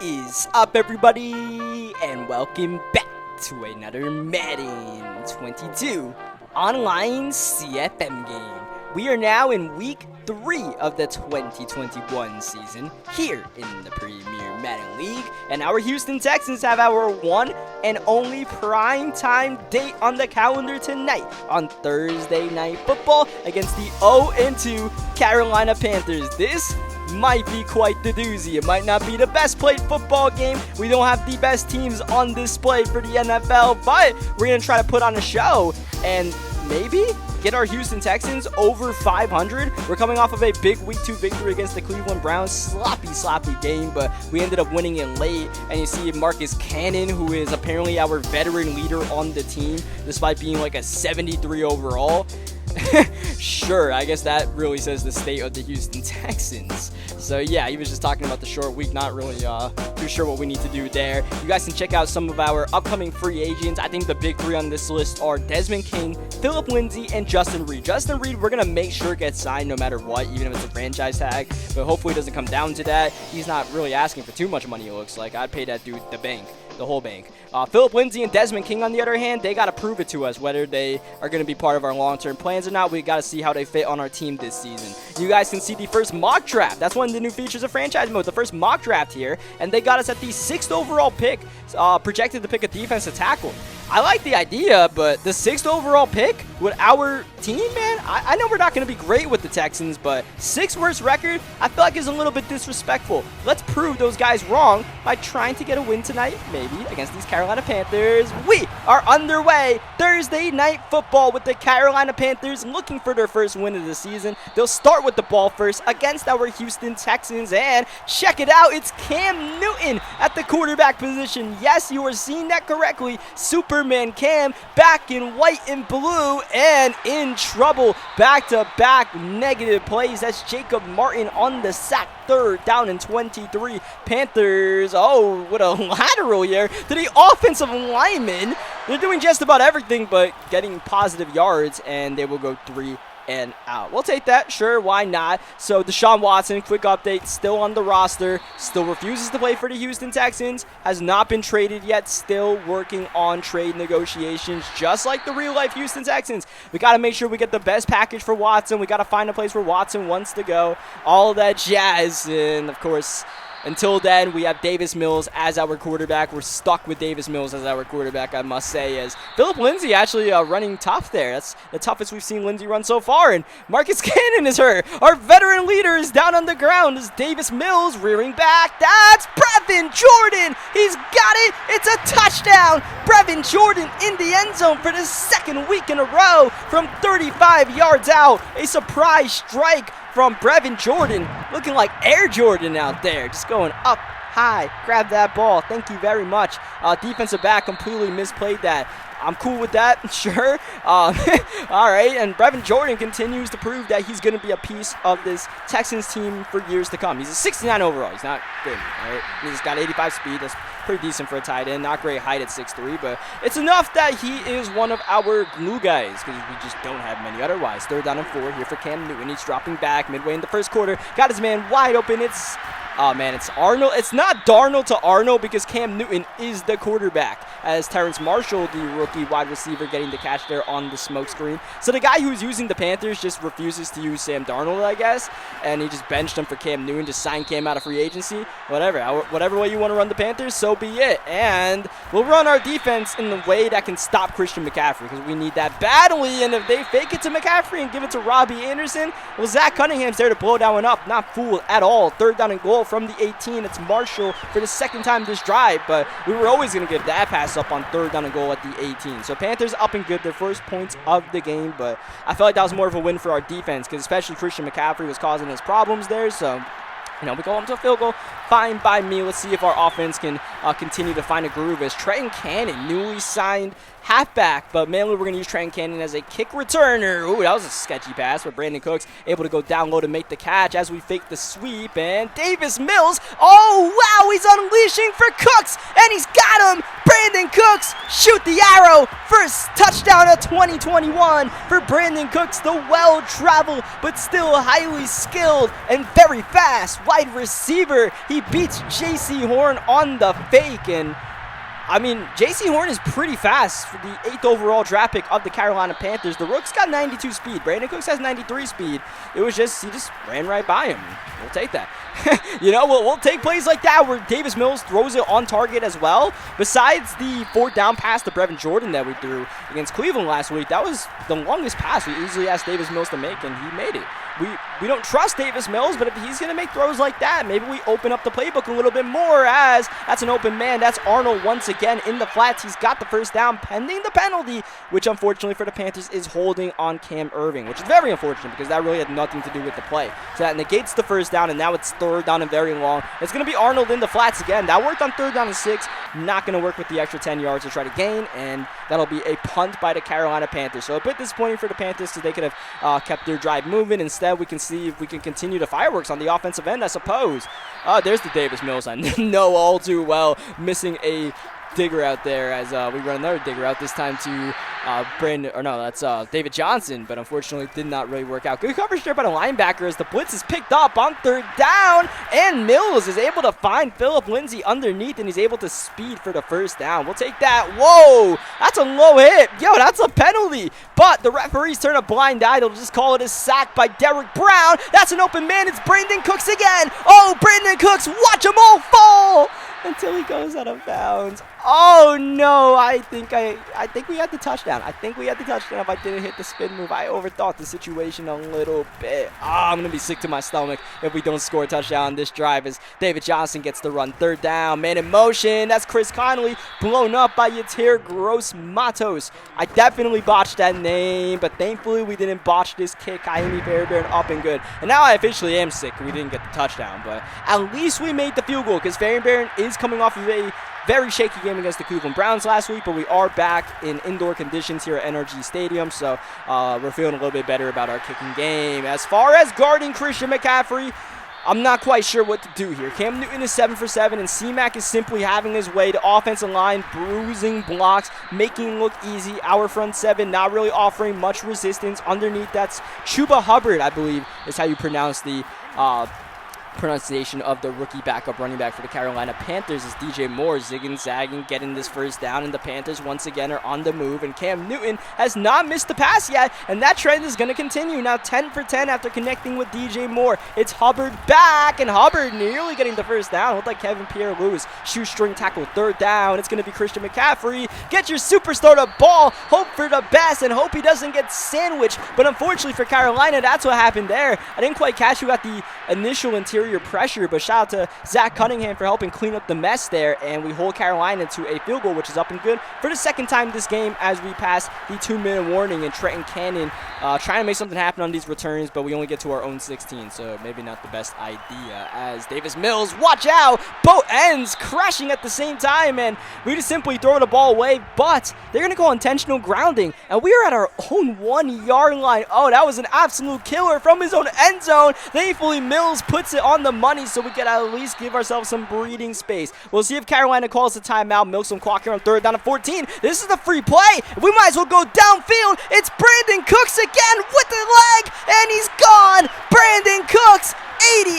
is up, everybody, and welcome back to another Madden 22 online CFM game. We are now in week 3 of the 2021 season here in the Premier Madden League, and our Houston Texans have our one and only primetime date on the calendar tonight on Thursday Night Football against the 0-2 Carolina Panthers. This might be quite the doozy. It might not be the best played football game. We don't have the best teams on display for the NFL, but we're going to try to put on a show and maybe get our Houston Texans over 500. We're coming off of a big Week 2 victory against the Cleveland Browns. Sloppy game, but we ended up winning it late. And you see Marcus Cannon, who is apparently our veteran leader on the team, despite being like a 73 overall. Sure, I guess that really says the state of the Houston Texans. So yeah, he was just talking about the short week, not really too sure what we need to do there. You guys can check out some of our upcoming free agents. I think the big 3 on this list are Desmond King, Phillip Lindsay, and Justin Reed. Justin Reed, we're going to make sure gets signed no matter what, even if it's a franchise tag, but hopefully it doesn't come down to that. He's not really asking for too much money, it looks like. I'd pay that dude the whole bank. Phillip Lindsay and Desmond King, on the other hand, they got to prove it to us whether they are going to be part of our long-term plans or not. We got to see how they fit on our team this season. You guys can see the first mock draft. That's one of the new features of franchise mode, the first mock draft here, and they got us at the 6th overall pick, projected to pick a defensive tackle. I like the idea, but the 6th overall pick with our team, man, I know we're not going to be great with the Texans, but 6th worst record, I feel like is a little bit disrespectful. Let's prove those guys wrong by trying to get a win tonight, maybe, against these Carolina Panthers. We are underway. Thursday Night Football with the Carolina Panthers looking for their first win of the season. They'll start with the ball first against our Houston Texans, and check it out, it's Cam Newton at the quarterback position. Yes, you are seeing that correctly. Superman Cam back in white and blue and in trouble. Back-to-back negative plays. That's Jacob Martin on the sack. 3rd down and 23. Panthers, with a lateral here to the offensive lineman. They're doing just about everything but getting positive yards, and they will go 3 and out. We'll take that, sure, why not? So Deshaun Watson, quick update, still on the roster, still refuses to play for the Houston Texans, has not been traded yet, still working on trade negotiations, just like the real-life Houston Texans. We got to make sure we get the best package for Watson. We got to find a place where Watson wants to go, all of that jazz, and of course, until then, we have Davis Mills as our quarterback. We're stuck with Davis Mills as our quarterback, I must say, as Phillip Lindsay actually running tough there. That's the toughest we've seen Lindsay run so far, and Marcus Cannon is hurt. Our veteran leader is down on the ground as Davis Mills rearing back. That's Brevin Jordan. He's got it. It's a touchdown. Brevin Jordan in the end zone for the 2nd week in a row from 35 yards out. A surprise strike from Brevin Jordan, looking like Air Jordan out there, just going up high, grab that ball, thank you very much. Defensive back completely misplayed that. I'm cool with that, sure. All right, and Brevin Jordan continues to prove that he's going to be a piece of this Texans team for years to come. He's a 69 overall. He's not good, all right? He's got 85 speed. That's pretty decent for a tight end. Not great height at 6'3", but it's enough that he is one of our glue guys because we just don't have many otherwise. 3rd down and 4 here for Cam Newton. He's dropping back midway in the first quarter. Got his man wide open. It's Arnold. It's not Darnold to Arnold because Cam Newton is the quarterback, as Terrence Marshall, the rookie wide receiver, getting the catch there on the smoke screen. So the guy who's using the Panthers just refuses to use Sam Darnold, I guess, and he just benched him for Cam Newton, just signed Cam out of free agency. Whatever way you want to run the Panthers, so be it. And we'll run our defense in the way that can stop Christian McCaffrey because we need that badly, and if they fake it to McCaffrey and give it to Robbie Anderson, well, Zach Cunningham's there to blow that one up. Not fooled at all. 3rd down and goal from the 18. It's Marshall for the 2nd time this drive, but we were always going to give that pass up on 3rd down and goal at the 18. So Panthers up and good, their first points of the game, but I felt like that was more of a win for our defense because especially Christian McCaffrey was causing us problems there, so we go home to a field goal. Fine by me. Let's see if our offense can continue to find a groove as Trenton Cannon, newly signed halfback, but mainly we're going to use Trenton Cannon as a kick returner. Ooh, that was a sketchy pass, but Brandon Cooks able to go down low to make the catch as we fake the sweep, and Davis Mills, oh wow, he's unleashing for Cooks, and he's got him! Brandon Cooks, shoot the arrow, first touchdown of 2021 for Brandon Cooks, the well-traveled but still highly skilled and very fast wide receiver. He He beats J.C. Horn on the fake, and I mean, J.C. Horn is pretty fast for the 8th overall draft pick of the Carolina Panthers. The Rook's got 92 speed. Brandon Cooks has 93 speed. It was just, he just ran right by him. We'll take that. You know, we'll take plays like that where Davis Mills throws it on target as well. Besides the 4th down pass to Brevin Jordan that we threw against Cleveland last week, that was the longest pass we easily asked Davis Mills to make, and he made it. We don't trust Davis Mills, but if he's going to make throws like that, maybe we open up the playbook a little bit more, as that's an open man. That's Arnold once again in the flats. He's got the first down pending the penalty, which unfortunately for the Panthers is holding on Cam Irving, which is very unfortunate because that really had nothing to do with the play. So that negates the first down, and now it's 3rd down and very long. It's going to be Arnold in the flats again. That worked on 3rd down and 6. Not going to work with the extra 10 yards to try to gain, and that'll be a punt by the Carolina Panthers. So a bit disappointing for the Panthers, so they could have kept their drive moving. Instead, we can see if we can continue the fireworks on the offensive end, I suppose. There's the Davis Mills I know all too well, missing a digger out there as we run another digger out, this time to David Johnson, but unfortunately did not really work out. Good coverage there by the linebacker as the blitz is picked up on 3rd down, and Mills is able to find Phillip Lindsay underneath, and he's able to speed for the first down. We'll take that. Whoa, that's a low hit. Yo, that's a penalty, but the referees turn a blind eye. They'll just call it a sack by Derek Brown. That's an open man. It's Brandon Cooks again. Oh, Brandon Cooks, watch them all fall until he goes out of bounds. Oh no, I think we had the touchdown. I think we had the touchdown if I didn't hit the spin move. I overthought the situation a little bit. I'm going to be sick to my stomach if we don't score a touchdown on this drive as David Johnson gets the run. 3rd down, man in motion. That's Chris Connolly, blown up by Yatir Gross-Matos. I definitely botched that name, but thankfully we didn't botch this kick. Kaimi Fairbairn up and good. And now I officially am sick. We didn't get the touchdown, but at least we made the field goal because Fairbairn is coming off of a very shaky game against the Cleveland Browns last week, but we are back in indoor conditions here at NRG Stadium, so we're feeling a little bit better about our kicking game. As far as guarding Christian McCaffrey, I'm not quite sure what to do here. Cam Newton is 7 for 7, and C-Mac is simply having his way. The offensive line bruising blocks, making it look easy. Our front 7 not really offering much resistance. Underneath, that's Chuba Hubbard, I believe is how you pronounce the pronunciation of the rookie backup running back for the Carolina Panthers, is DJ Moore zigging, zagging, getting this first down, and the Panthers once again are on the move, and Cam Newton has not missed the pass yet, and that trend is going to continue. Now 10 for 10 after connecting with DJ Moore. It's Hubbard back, and Hubbard nearly getting the first down. Looked like Kevin Pierre-Louis. Shoestring tackle, 3rd down. It's going to be Christian McCaffrey. Get your superstar the ball. Hope for the best, and hope he doesn't get sandwiched. But unfortunately for Carolina, that's what happened there. I didn't quite catch who got the initial interior pressure, but shout out to Zach Cunningham for helping clean up the mess there, and we hold Carolina to a field goal, which is up and good for the 2nd time this game as we pass the 2-minute warning, and Trenton Cannon trying to make something happen on these returns, but we only get to our own 16, so maybe not the best idea. As Davis Mills, watch out, both ends crashing at the same time, and we just simply throw the ball away, but they're going to call intentional grounding, and we are at our own 1-yard line. Oh, that was an absolute killer from his own end zone. Thankfully, Mills puts it on the money so we can at least give ourselves some breathing space. We'll see if Carolina calls a timeout, milk some clock here on 3rd down and 14. This is the free play. We might as well go downfield. It's Brandon Cooks again with the leg, and he's gone. Brandon Cooks, 88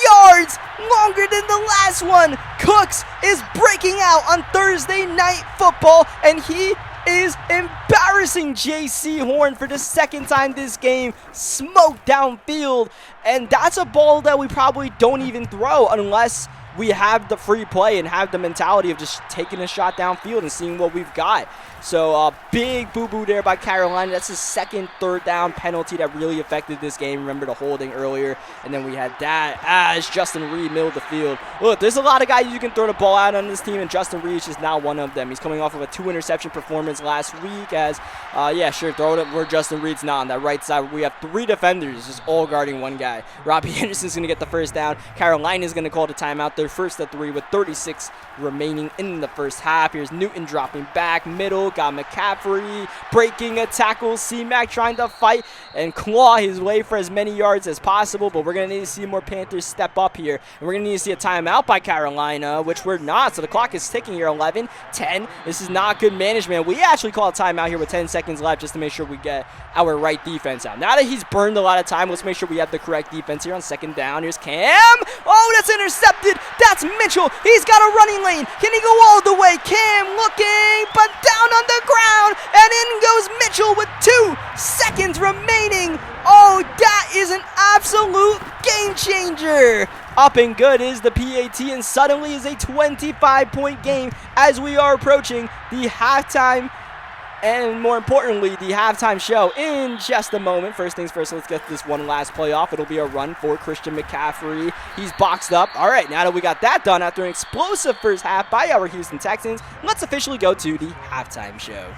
yards, longer than the last one. Cooks is breaking out on Thursday Night Football, and he is embarrassing J.C. Horn for the 2nd time this game. Smoked downfield, and that's a ball that we probably don't even throw unless we have the free play and have the mentality of just taking a shot downfield and seeing what we've got. So big boo-boo there by Carolina. That's the 2nd 3rd down penalty that really affected this game. Remember the holding earlier, and then we had that as Justin Reed middle of the field. Look, there's a lot of guys you can throw the ball out on this team, and Justin Reed is just not one of them. He's coming off of a 2-interception performance last week as, yeah, sure, throw it up where Justin Reed's not on that right side. We have 3 defenders just all guarding one guy. Robbie Anderson's going to get the first down. Carolina's going to call the timeout. Their first of 3 with 36 remaining in the first half. Here's Newton dropping back, middle, got McCaffrey breaking a tackle. C-Mac trying to fight and claw his way for as many yards as possible, but we're going to need to see more Panthers step up here. And we're going to need to see a timeout by Carolina, which we're not. So the clock is ticking here, 11, 10. This is not good management. We actually call a timeout here with 10 seconds left just to make sure we get our right defense out. Now that he's burned a lot of time, let's make sure we have the correct defense here on second down. Here's Cam. Oh, that's intercepted. That's Mitchell. He's got a running lane. Can he go all the way? Cam looking, but down on the ground. And in goes Mitchell with 2 seconds remaining. Oh, that is an absolute game changer. Up and good is the PAT, and suddenly is a 25-point game as we are approaching the halftime, and more importantly, the halftime show in just a moment. First things first, let's get this one last play off. It'll be a run for Christian McCaffrey. He's boxed up. All right, now that we got that done after an explosive first half by our Houston Texans, let's officially go to the halftime show.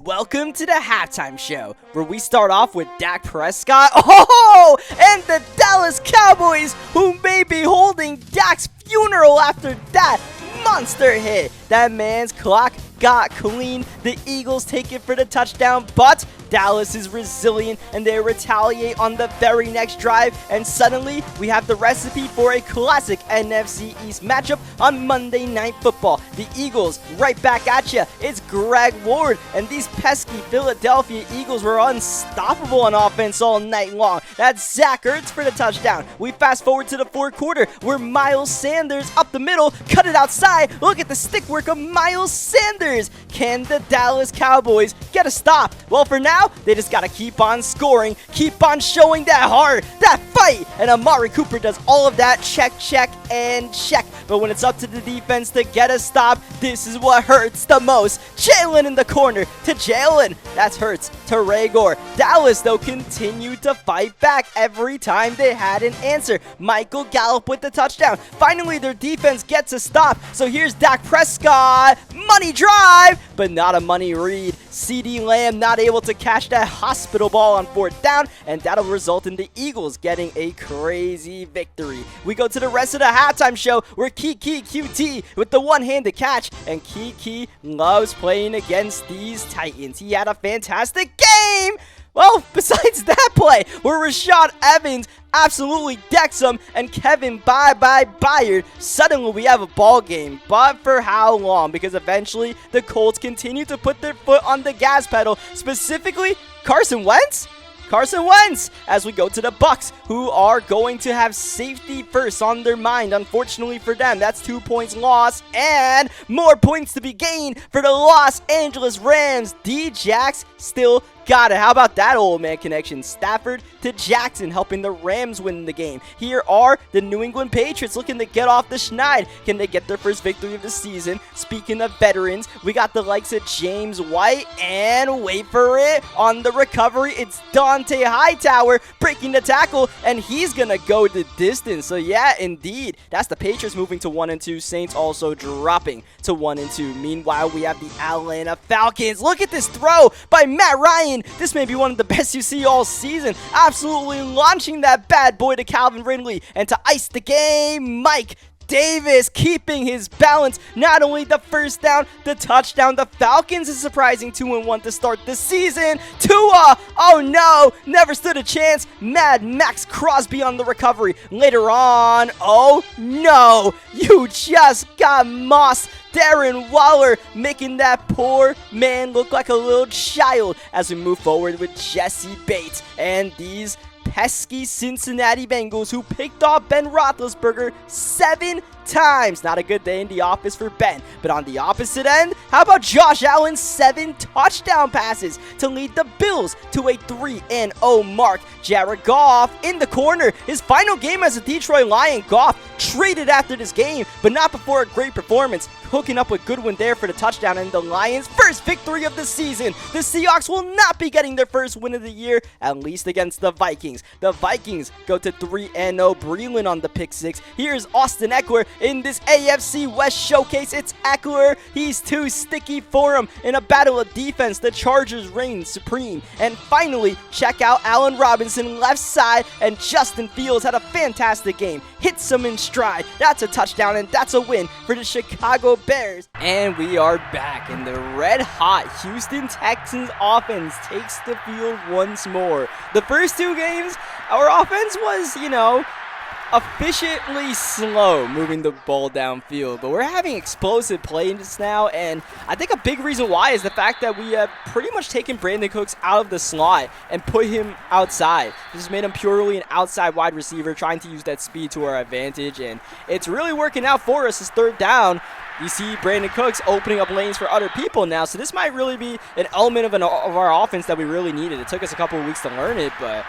Welcome to the halftime show, where we start off with Dak Prescott. Oh, and the Dallas Cowboys, who may be holding Dak's funeral after that monster hit. That man's clock got clean. The Eagles take it for the touchdown, but Dallas is resilient and they retaliate on the very next drive, and suddenly we have the recipe for a classic NFC East matchup on Monday Night Football. The Eagles right back at you. It's Greg Ward, and these pesky Philadelphia Eagles were unstoppable on offense all night long. That's Zach Ertz for the touchdown. We fast forward to the fourth quarter where Miles Sanders up the middle, cut it outside. Look at the stick work of Miles Sanders. Can the Dallas Cowboys get a stop? Well, for now, they just got to keep on scoring, keep on showing that heart, that fight, and Amari Cooper does all of that. Check, check, and check. But when it's up to the defense to get a stop, this is what hurts the most. Jalen in the corner to Jalen. That's Hurts to Raygor. Dallas, though, continued to fight back every time they had an answer. Michael Gallup with the touchdown. Finally, their defense gets a stop. So here's Dak Prescott. Money drive, but not a money read. CeeDee Lamb not able to catch that hospital ball on fourth down, and that'll result in the Eagles getting a crazy victory. We go to the rest of the halftime show where Kiki QT with the one-handed catch, and Kiki loves playing against these Titans. He had a fantastic game. Well, besides that play where Rashad Evans absolutely decks him and Kevin Bye-Bye Byard, suddenly we have a ball game. But for how long? Because eventually the Colts continue to put their foot on the gas pedal, specifically Carson Wentz. As we go to the Bucks, who are going to have safety first on their mind. Unfortunately for them, that's 2 points lost and more points to be gained for the Los Angeles Rams. D-Jax still got it. How about that old man connection? Stafford to Jackson helping the Rams win the game. Here are the New England Patriots looking to get off the schneid. Can they get their first victory of the season? Speaking of veterans, we got the likes of James White, and wait for it, on the recovery, it's Dante Hightower breaking the tackle, and he's gonna go the distance. So yeah, indeed, that's the Patriots moving to 1-2. Saints also dropping to 1-2. Meanwhile, we have the Atlanta Falcons. Look at this throw by Matt Ryan. This may be one of the best you see all season. Absolutely launching that bad boy to Calvin Ridley, and to ice the game, Mike Davis keeping his balance. Not only the first down, the touchdown. The Falcons is surprising 2-1 to start the season. Tua, oh no, never stood a chance. Mad Max Crosby on the recovery. Later on, oh no, you just got mossed. Darren Waller making that poor man look like a little child as we move forward with Jesse Bates and these pesky Cincinnati Bengals, who picked off Ben Roethlisberger 7 times. Not a good day in the office for Ben. But on the opposite end, how about Josh Allen's 7 touchdown passes to lead the Bills to a 3-0 mark? Jared Goff in the corner. His final game as a Detroit Lion. Goff traded after this game, but not before a great performance, hooking up with Goodwin there for the touchdown and the Lions' first victory of the season. The Seahawks will not be getting their first win of the year, at least against the Vikings. The Vikings go to 3-0. Breeland on the pick six. Here's Austin Eckler in this AFC West showcase. It's Eckler. He's too sticky for him. In a battle of defense, the Chargers reign supreme. And finally, check out Allen Robinson left side, and Justin Fields had a fantastic game. Hits him in stride. That's a touchdown, and that's a win for the Chicago Bears. And we are back, and the red-hot Houston Texans offense takes the field once more. The first two games, our offense was, efficiently slow moving the ball downfield, but we're having explosive plays now, and I think a big reason why is the fact that we have pretty much taken Brandon Cooks out of the slot and put him outside. Just made him purely an outside wide receiver, trying to use that speed to our advantage, and it's really working out for us. This third down, you see Brandon Cooks opening up lanes for other people now, so this might really be an element of our offense that we really needed. It took us a couple of weeks to learn it, but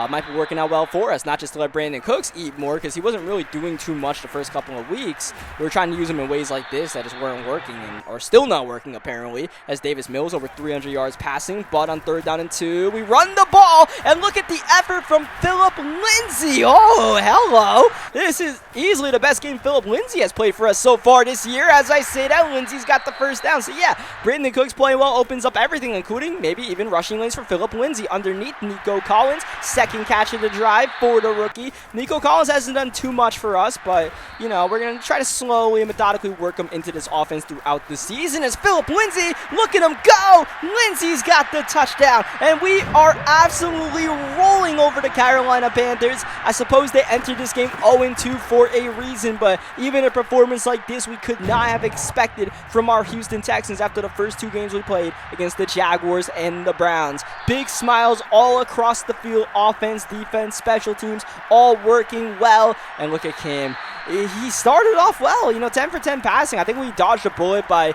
might be working out well for us, not just to let Brandon Cooks eat more, because he wasn't really doing too much the first couple of weeks. We were trying to use him in ways like this that just weren't working, or still not working apparently, as Davis Mills over 300 yards passing, but on third down and 2, we run the ball, and look at the effort from Phillip Lindsay. Oh, hello. This is easily the best game Phillip Lindsay has played for us so far this year. As I say that, Lindsay's got the first down. So yeah, Brandon Cooks playing well opens up everything, including maybe even rushing lanes for Phillip Lindsay. Underneath, Nico Collins, second catch of the drive for the rookie. Nico Collins hasn't done too much for us, but, we're going to try to slowly and methodically work him into this offense throughout the season. As Phillip Lindsay, look at him go! Lindsay's got the touchdown, and we are absolutely rolling over the Carolina Panthers. I suppose they entered this game 0-2 for a reason, but even a performance like this we could not have expected from our Houston Texans after the first two games we played against the Jaguars and the Browns. Big smiles all across the field, offense, defense, special teams, all working well. And look at Cam. He started off well, 10 for 10 passing. I think we dodged a bullet by,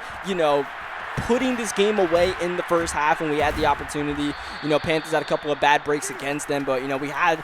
putting this game away in the first half when we had the opportunity. Panthers had a couple of bad breaks against them, but we had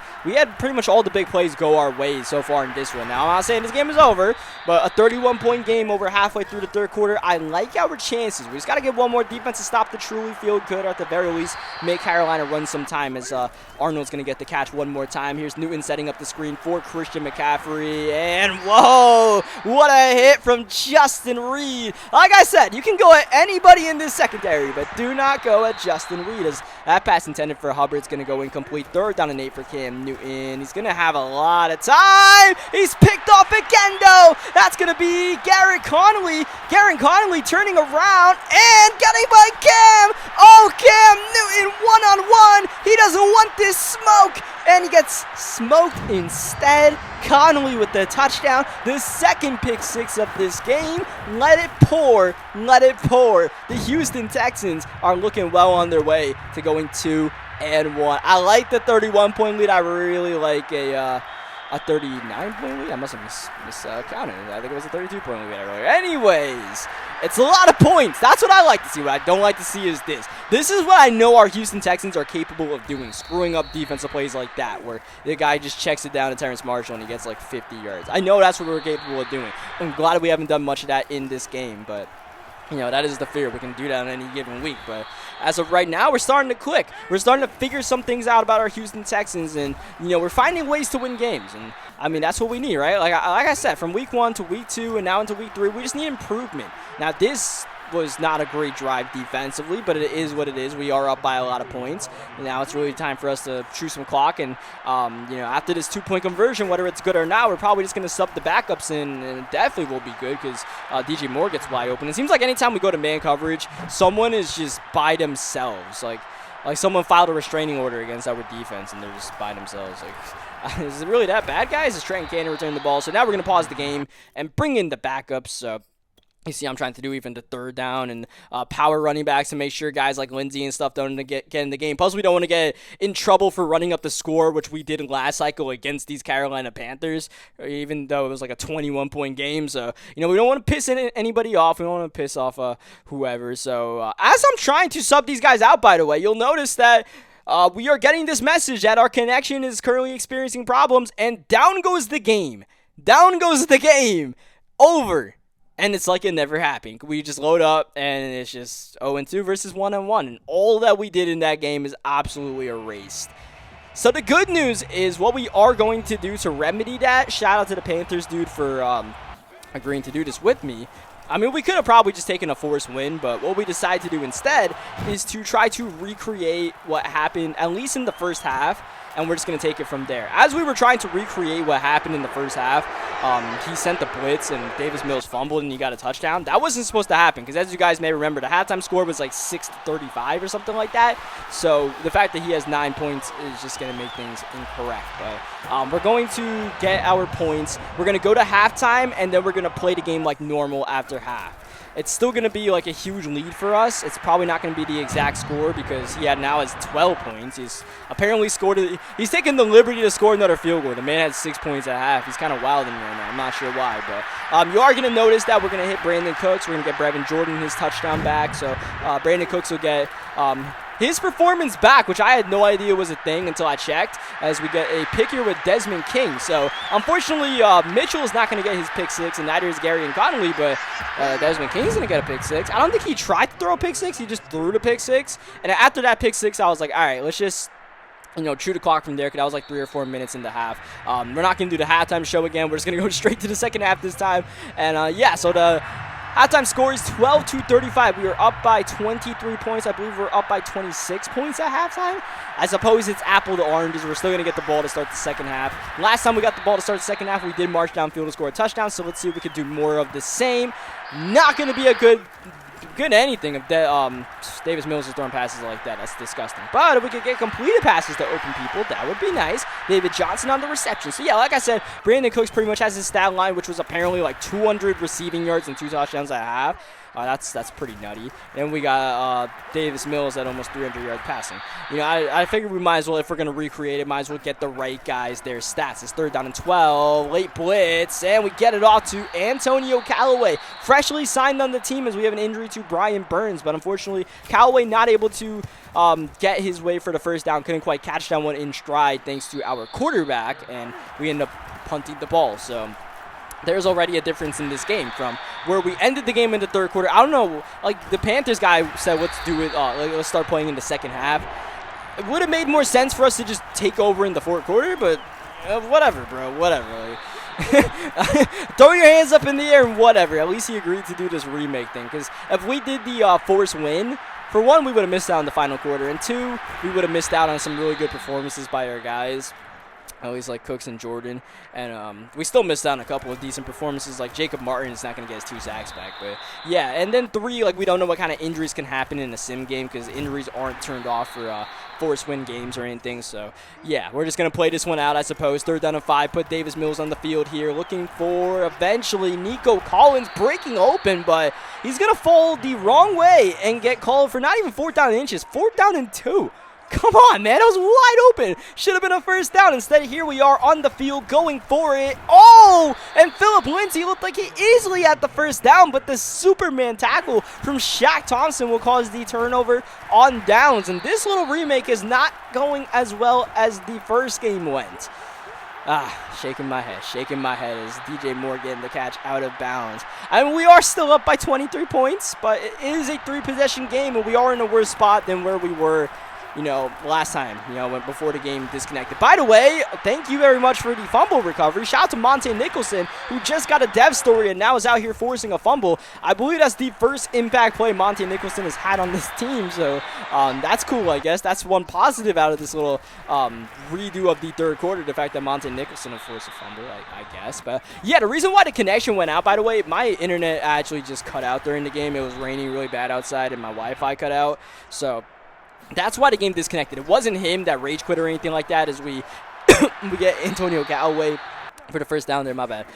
pretty much all the big plays go our way so far in this one. Now, I'm not saying this game is over, but a 31-point game over halfway through the third quarter. I like our chances. We just got to get one more defense to stop the truly feel good, or at the very least make Carolina run some time, as Arnold's going to get the catch one more time. Here's Newton setting up the screen for Christian McCaffrey, and whoa, what a hit from Justin Reed. Like I said, you can go at anybody in this secondary, but do not go at Justin Reed, as that pass intended for Hubbard's going to go incomplete. Third down and 8 for Cam Newton. He's going to have a lot of time. He's picked off again, though. That's going to be Garrett Connolly. Garrett Connolly turning around and getting by Cam. Oh, Cam Newton one-on-one. He doesn't want this smoke, and he gets smoked instead. Connolly with the touchdown, the second pick six of this game. Let it pour, let it pour. The Houston Texans are looking well on their way to going 2-1. I like the 31-point lead. I really like a 39-point lead. I must have miscounted. I think it was a 32-point lead earlier. Anyways, it's a lot of points. That's what I like to see. What I don't like to see is this. This is what I know our Houston Texans are capable of doing, screwing up defensive plays like that, where the guy just checks it down to Terrence Marshall and he gets like 50 yards. I know that's what we're capable of doing. I'm glad we haven't done much of that in this game, but that is the fear. We can do that on any given week. But as of right now, we're starting to click. We're starting to figure some things out about our Houston Texans. And, we're finding ways to win games. And, that's what we need, right? Like I said, from week 1 to week 2 and now into week 3, we just need improvement. Now, this was not a great drive defensively, but it is what it is. We are up by a lot of points, and now it's really time for us to chew some clock. And after this 2-point conversion, whether it's good or not, we're probably just going to sub the backups in, and it definitely will be good because DJ Moore gets wide open. It seems like anytime we go to man coverage, someone is just by themselves, like someone filed a restraining order against our defense, and they're just by themselves. Is it really that bad, guys? Is Trent Cannon returning the ball? So now we're going to pause the game and bring in the backups. You see, I'm trying to do even the third down and power running backs to make sure guys like Lindsay and stuff don't get in the game. Plus, we don't want to get in trouble for running up the score, which we did last cycle against these Carolina Panthers, even though it was like a 21-point game. So, we don't want to piss anybody off. We don't want to piss off whoever. So, as I'm trying to sub these guys out, by the way, you'll notice that we are getting this message that our connection is currently experiencing problems, and down goes the game. Down goes the game. Over. And it's like it never happened. We just load up, and it's just 0-2 versus 1-1. And all that we did in that game is absolutely erased. So the good news is what we are going to do to remedy that. Shout out to the Panthers, dude, for agreeing to do this with me. I mean, we could have probably just taken a forced win, but what we decided to do instead is to try to recreate what happened, at least in the first half, and we're just going to take it from there. As we were trying to recreate what happened in the first half, he sent the blitz, and Davis Mills fumbled, and he got a touchdown. That wasn't supposed to happen, because as you guys may remember, the halftime score was like 6-35 or something like that. So the fact that he has 9 points is just going to make things incorrect. But we're going to get our points. We're going to go to halftime, and then we're going to play the game like normal after half. It's still going to be like a huge lead for us. It's probably not going to be the exact score because he now has 12 points. He's apparently he's taken the liberty to score another field goal. The man had 6 points at half. He's kind of wilding right now. I'm not sure why, but you are going to notice that we're going to hit Brandon Cooks. We're going to get Brevin Jordan his touchdown back. So Brandon Cooks will get his performance back, which I had no idea was a thing until I checked, as we get a pick here with Desmond King. So, unfortunately, Mitchell is not going to get his pick six, and neither is Gary and Connolly, but Desmond King is going to get a pick six. I don't think he tried to throw a pick six. He just threw the pick six. And after that pick six, I was like, all right, let's just chew the clock from there, because that was like 3 or 4 minutes into half. We're not going to do the halftime show again. We're just going to go straight to the second half this time. And, yeah, so the halftime score is 12-35. We were up by 23 points. I believe we're up by 26 points at halftime. I suppose it's apple to oranges. We're still going to get the ball to start the second half. Last time we got the ball to start the second half, we did march downfield to score a touchdown, so let's see if we could do more of the same. Not going to be a good anything if Davis Mills is throwing passes like that. That's disgusting. But if we could get completed passes to open people, that would be nice. David Johnson on the reception. So, yeah, like I said, Brandon Cooks pretty much has his stat line, which was apparently like 200 receiving yards and 2 touchdowns at half. That's pretty nutty. And we got Davis Mills at almost 300 yards passing. I figured we might as well, if we're going to recreate it, might as well get the right guys their stats. It's 3rd down and 12, late blitz, and we get it off to Antonio Callaway, freshly signed on the team, as we have an injury to Brian Burns. But unfortunately, Callaway not able to get his way for the first down. Couldn't quite catch that one in stride thanks to our quarterback, and we end up punting the ball. So there's already a difference in this game from where we ended the game in the third quarter. I don't know, like the Panthers guy said, let's do it, let's start playing in the second half. It would have made more sense for us to just take over in the fourth quarter, but whatever, bro, whatever. Throw your hands up in the air and whatever. At least he agreed to do this remake thing, because if we did the forced win, for one, we would have missed out on the final quarter, and two, we would have missed out on some really good performances by our guys. At least like Cooks and Jordan, and we still missed out on a couple of decent performances. Like Jacob Martin is not going to get his 2 sacks back, but yeah. And then 3, like we don't know what kind of injuries can happen in a sim game, because injuries aren't turned off for forced win games or anything. So yeah, we're just going to play this one out, I suppose. 3rd down and 5. Put Davis Mills on the field here, looking for eventually Nico Collins breaking open, but he's going to fall the wrong way and get called for not even 4th down and inches, 4th down and 2. Come on, man. That was wide open. Should have been a first down. Instead, here we are on the field going for it. Oh, and Phillip Lindsay looked like he easily had the first down, but the Superman tackle from Shaq Thompson will cause the turnover on downs. And this little remake is not going as well as the first game went. Shaking my head as DJ Moore getting the catch out of bounds. I mean, we are still up by 23 points, but it is a 3-possession game, and we are in a worse spot than where we were last time, when before the game disconnected. By the way, thank you very much for the fumble recovery. Shout out to Monte Nicholson, who just got a dev story and now is out here forcing a fumble. I believe that's the first impact play Monte Nicholson has had on this team, so that's cool, I guess. That's one positive out of this little redo of the third quarter, the fact that Monte Nicholson has forced a fumble, I guess. But yeah, the reason why the connection went out, by the way, my internet actually just cut out during the game. It was raining really bad outside and my Wi-Fi cut out, so that's why the game disconnected. It wasn't him that rage quit or anything like that, as we get Antonio Callaway for the first down there, my bad.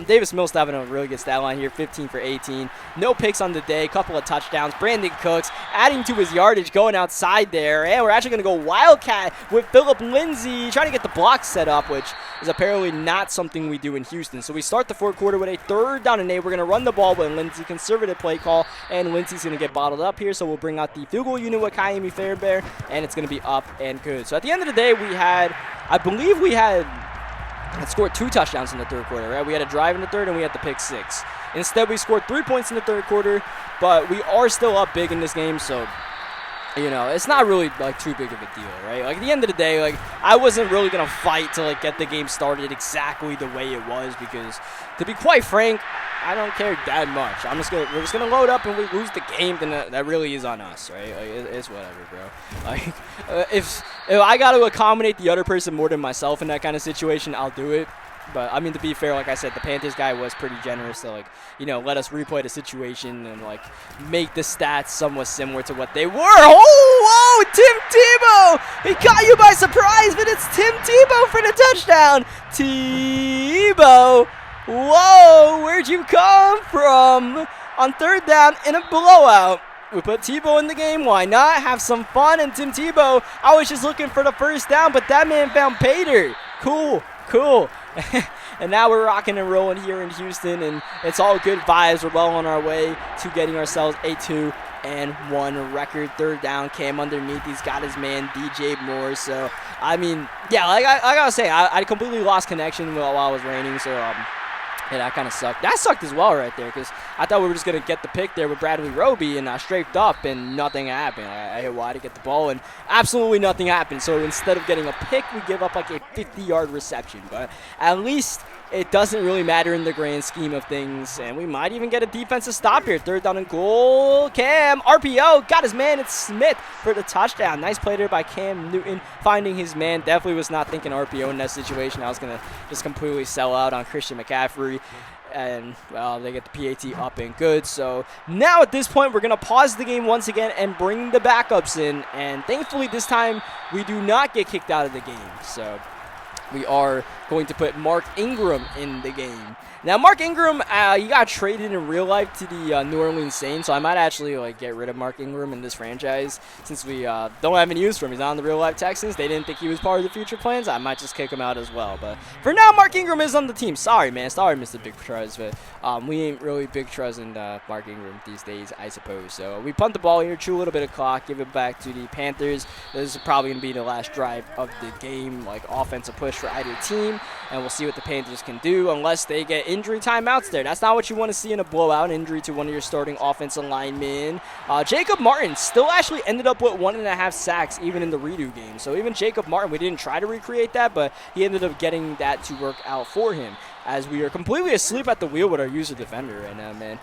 Davis Mills having a really good stat line here, 15 for 18. No picks on the day, couple of touchdowns. Brandon Cooks adding to his yardage, going outside there. And we're actually going to go Wildcat with Phillip Lindsay, trying to get the block set up, which is apparently not something we do in Houston. So we start the fourth quarter with a 3rd down and 8. We're going to run the ball with Lindsay, conservative play call, and Lindsay's going to get bottled up here. So we'll bring out the field goal unit with Kaimi Fairbear, and it's going to be up and good. So at the end of the day, I believe we had scored 2 touchdowns in the third quarter, right? We had a drive in the third, and we had the pick 6. Instead, we scored 3 points in the third quarter, but we are still up big in this game, so it's not really like too big of a deal, right? Like at the end of the day, like I wasn't really gonna fight to like get the game started exactly the way it was, because to be quite frank, I don't care that much. We're just gonna load up and we lose the game, then that really is on us, right? Like, it's whatever, bro. Like, if I got to accommodate the other person more than myself in that kind of situation, I'll do it. But I mean, to be fair, like I said, the Panthers guy was pretty generous to, like, you know, let us replay the situation and, like, make the stats somewhat similar to what they were. Oh, whoa, Tim Tebow! He caught you by surprise, but it's Tim Tebow for the touchdown. Tebow, whoa, where'd you come from? On third down in a blowout. We put Tebow in the game. Why not? Have some fun. And Tim Tebow, I was just looking for the first down, but that man found pay dirt. Cool. And now we're rocking and rolling here in Houston, and it's all good vibes. We're well on our way to getting ourselves a 2-1 record. Third down, Cam underneath. He's got his man DJ Moore. So, I mean, yeah, like I gotta say, I completely lost connection while it was raining. So, yeah, that kind of sucked. That sucked as well right there, because I thought we were just going to get the pick there with Bradley Roby, and I strafed up, and nothing happened. I hit wide to get the ball, and absolutely nothing happened. So instead of getting a pick, we give up like a 50-yard reception. But at least it doesn't really matter in the grand scheme of things, and we might even get a defensive stop here. Third down and goal. Cam, RPO, got his man. It's Smith for the touchdown. Nice play there by Cam Newton, finding his man. Definitely was not thinking RPO in that situation. I was going to just completely sell out on Christian McCaffrey. And, well, they get the PAT up and good. So now at this point, we're going to pause the game once again and bring the backups in. And thankfully this time, we do not get kicked out of the game. So we are going to put Mark Ingram in the game. Now, Mark Ingram, he got traded in real life to the New Orleans Saints, so I might actually get rid of Mark Ingram in this franchise since we don't have any use for him. He's not on the real life Texans. They didn't think he was part of the future plans. I might just kick him out as well. But for now, Mark Ingram is on the team. Sorry, man. Sorry, Mr. Big Truz, but we ain't really Big Truz in Mark Ingram these days, I suppose. So we punt the ball here, chew a little bit of clock, give it back to the Panthers. This is probably going to be the last drive of the game, like offensive push for either team, and we'll see what the Panthers can do unless they get injury timeouts there. That's not what you want to see in a blowout, injury to one of your starting offensive linemen. Jacob Martin still actually ended up with 1.5 sacks even in the redo game. So even Jacob Martin, we didn't try to recreate that, but he ended up getting that to work out for him, as we are completely asleep at the wheel with our user defender right now, man.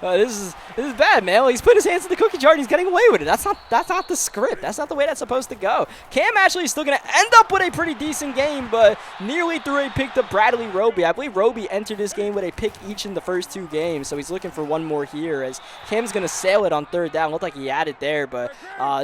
This is bad, man. He's put his hands in the cookie jar and he's getting away with it. That's not the script. That's not the way that's supposed to go. Cam actually is still going to end up with a pretty decent game, but nearly threw a pick to Bradley Roby. I believe Roby entered this game with a pick each in the first 2 games, so he's looking for one more here, as Cam's going to sail it on third down. Looked like he had it there, but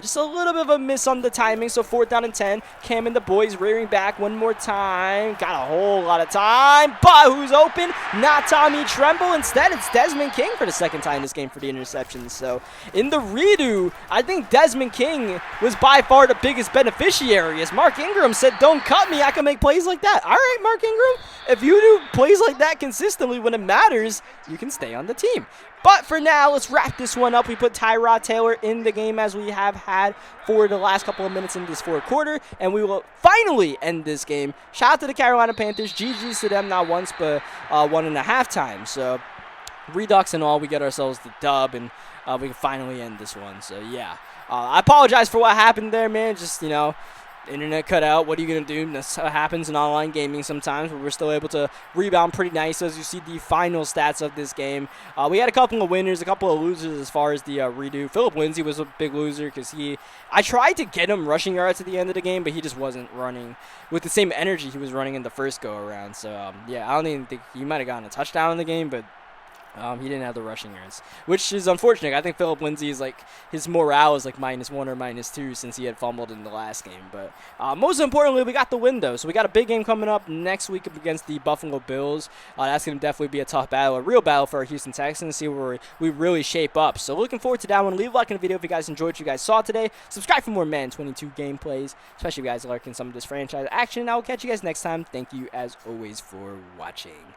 just a little bit of a miss on the timing. So 4th down and 10. Cam and the boys rearing back one more time. Got a whole lot of time. But who's open? Not Tommy Tremble. Instead, it's Desmond King for the second time this game for the interception. So in the redo, I think Desmond King was by far the biggest beneficiary, as Mark Ingram said, don't cut me, I can make plays like that. All right, Mark Ingram, if you do plays like that consistently when it matters, you can stay on the team. But for now, let's wrap this one up. We put Tyrod Taylor in the game, as we have had for the last couple of minutes in this fourth quarter, and we will finally end this game. Shout out to the Carolina Panthers. GG's to them, not once, but 1.5 times. So redux and all, we get ourselves the dub, and we can finally end this one. So yeah, I apologize for what happened there, man. Just, you know, internet cut out. What are you going to do? That's what happens in online gaming sometimes, but we're still able to rebound pretty nice. As you see the final stats of this game, we had a couple of winners, a couple of losers as far as the redo. Philip Lindsay was a big loser because I tried to get him rushing yards at the end of the game, but he just wasn't running with the same energy he was running in the first go-around. So, yeah, I don't even think he might have gotten a touchdown in the game, but he didn't have the rushing yards, which is unfortunate. I think Philip Lindsay is his morale is -1 or -2 since he had fumbled in the last game. But most importantly, we got the win, though. So we got a big game coming up next week against the Buffalo Bills. That's going to definitely be a tough battle, a real battle for our Houston Texans, see where we really shape up. So looking forward to that one. Leave a like in the video if you guys enjoyed what you guys saw today. Subscribe for more Madden 22 gameplays, especially if you guys are liking some of this franchise action. I will catch you guys next time. Thank you, as always, for watching.